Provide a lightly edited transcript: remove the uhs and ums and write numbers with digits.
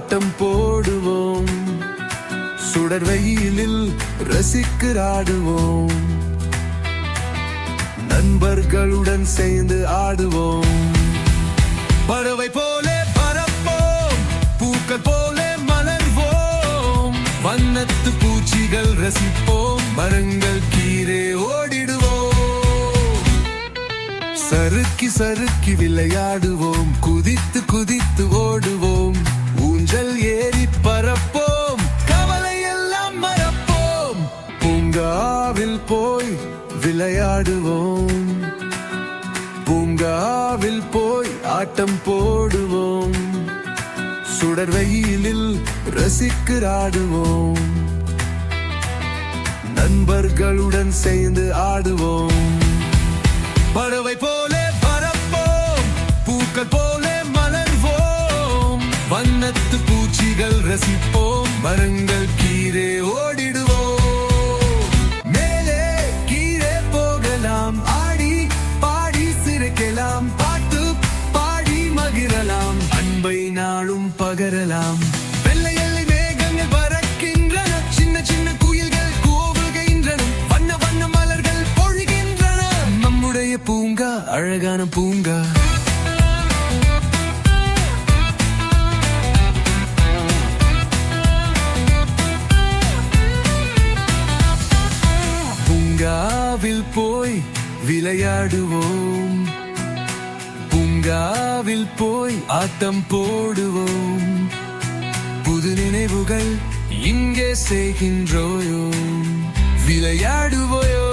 ஆட்டம் போடுவோம், சுடர் வெயிலில் ரசிக்கிறாடுவோம், நண்பர்களுடன் சேர்ந்து ஆடுவோம். பறவை போலே பறப்போம், பூக்கள் போலே மலர்வோம், வண்ணத்து பூச்சிகள் ரசிப்போம், மரங்கள் கீழே ஓடிடுவோம். சறுக்கி சறுக்கி விளையாடுவோம், குதித்து குதித்து ஓடுவோம், ஊஞ்சல் ஏறி பறப்போம், கவலை எல்லாம் மறப்போம். பூங்காவில் போய் விளையாடுவோம், பூங்காவில் போய் ஆட்டம் போடுவோம், சுடர் வெயிலில் ரசிக்கிறாடுவோம், நண்பர்களுடன் சேர்ந்து ஆடுவோம். பறவை போலே பறப்போம், பூக்கள் போலே மலர்வோம், வண்ணத்து பூச்சிகள் ரசிப்போம், மரங்கள் கீழே ஓடிடுவோம். மேலே கீழே போகலாம், ஆடி பாடி சிரிக்கலாம், பாட்டு பாடி மகிழலாம், அன்பை நாளும் பகரலாம். வெள்ளை எல்லை மேகங்கள் பறக்கின்றன, சின்ன சின்ன குயில்கள் கூவுகின்றன, வண்ண வண்ண மலர்கள் பொழிகின்றன. நம்முடைய பூங்கா அழகான பூங்கா. பூங்காவில் போய் விளையாடுவோம், பூங்காவில் போய் ஆட்டம் போடுவோம், புது நினைவுகள் இங்கே செய்கின்றோயோ, விளையாடுவோயோ.